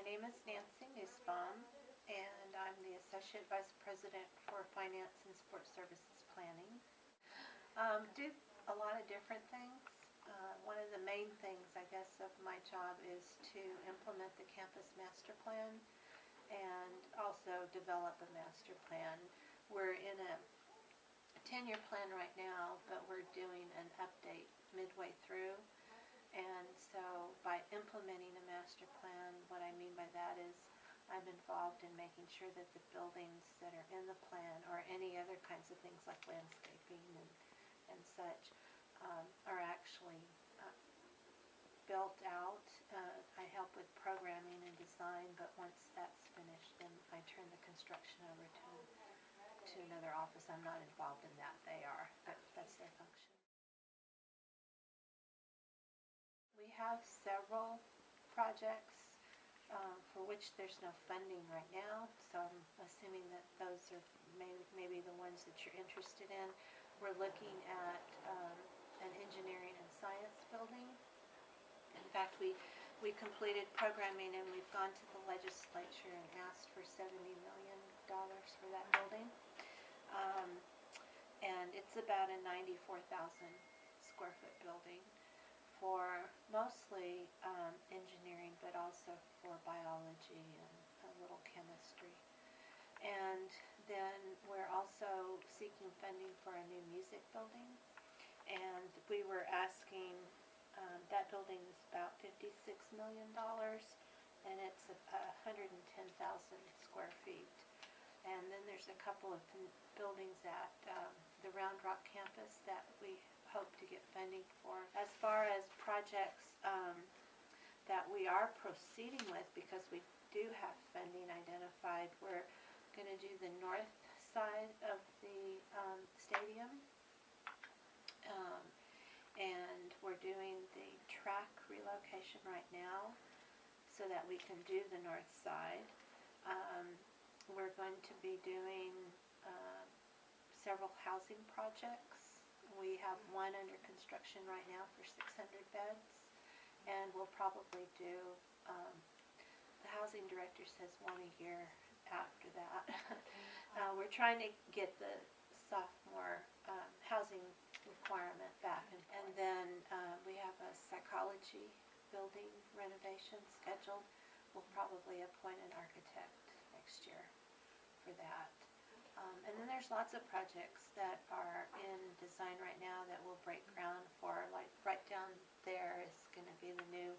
My name is Nancy Nusbaum, and I'm the Associate Vice President for Finance and Sports Services Planning. Do a lot of different things. One of the main things, I guess, of my job is to implement the campus master plan and also develop a master plan. We're in a 10-year plan right now, but we're doing an update midway through. And so by implementing a master plan, what I mean by that is I'm involved in making sure that the buildings that are in the plan or any other kinds of things like landscaping and such are actually built out. I help with programming and design, but once that's finished, then I turn the construction over to another office. I'm not involved in that. They are, but that's their function. We have several projects for which there's no funding right now, so I'm assuming that those are maybe the ones that you're interested in. We're looking at an engineering and science building. In fact, we completed programming and we've gone to the legislature and asked for $70 million for that building. And it's about a 94,000 square foot building for mostly engineering, but also for biology and a little chemistry. And then we're also seeking funding for a new music building. And we were asking, that building is about $56 million, and it's 110,000 square feet. And then there's a couple of buildings at the Round Rock campus that we hope to get funding for. As far as projects that we are proceeding with, because we do have funding identified, we're going to do the north side of the stadium, and we're doing the track relocation right now so that we can do the north side. We're going to be doing several housing projects. We have one under construction right now for 600 beds, and we'll probably do, the housing director says one a year after that. We're trying to get the sophomore housing requirement back. And then we have a psychology building renovation scheduled. We'll probably appoint an architect next year for that. And then there's lots of projects that are in design right now that we'll break ground for. Like right down there is going to be the new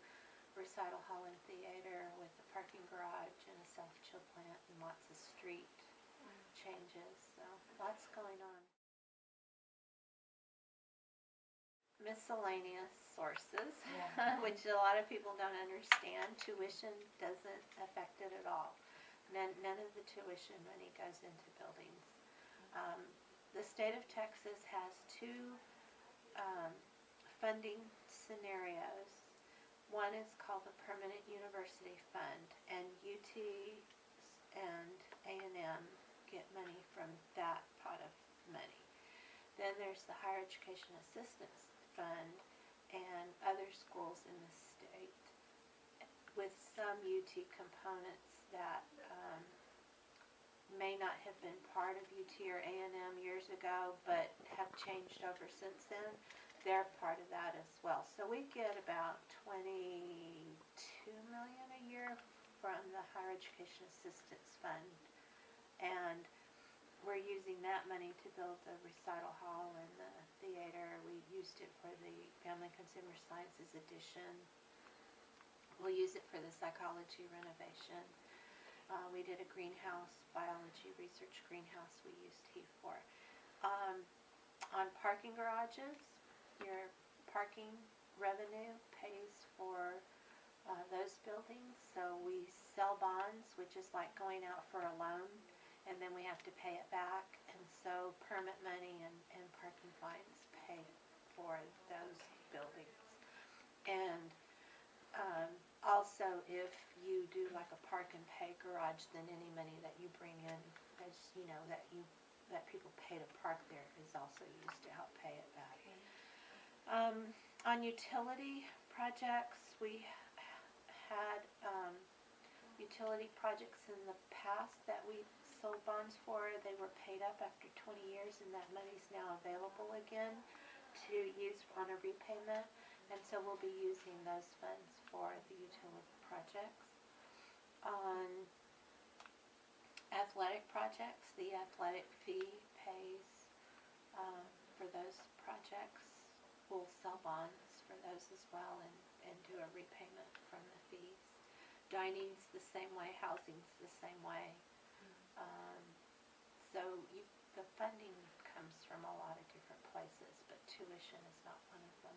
recital hall and theater with a parking garage and a self-chill plant and lots of street changes. So lots going on. Miscellaneous sources, which a lot of people don't understand. Tuition doesn't affect it at all. None of the tuition money goes into buildings. The state of Texas has two funding scenarios. One is called the Permanent University Fund, and UT and A&M get money from that pot of money. Then there's the Higher Education Assistance Fund and other schools in the state with some UT components that may not have been part of UT or A&M years ago, but have changed over since then. They're part of that as well. So we get about $22 million a year from the Higher Education Assistance Fund, and we're using that money to build the recital hall and the theater. We used it for the Family and Consumer Sciences addition. We'll use it for the psychology renovation. We did a greenhouse, biology research greenhouse we used HEAF for. On parking garages, your parking revenue pays for those buildings. So we sell bonds, which is like going out for a loan, and then we have to pay it back. And so permit money and parking fines pay for those buildings. And also, if you do like a park and pay garage, then any money that you bring in, as you know, that people pay to park there is also used to help pay it back. On utility projects, we had utility projects in the past that we sold bonds for, they were paid up after 20 years, and that money's now available again to use on a repayment, and so we'll be using those funds for the utility projects. On athletic projects, the athletic fee pays for those projects. We'll sell bonds for those as well, and do a repayment from the fees. Dining's the same way, housing's the same way. So the funding comes from a lot of different places, but tuition is not one of them.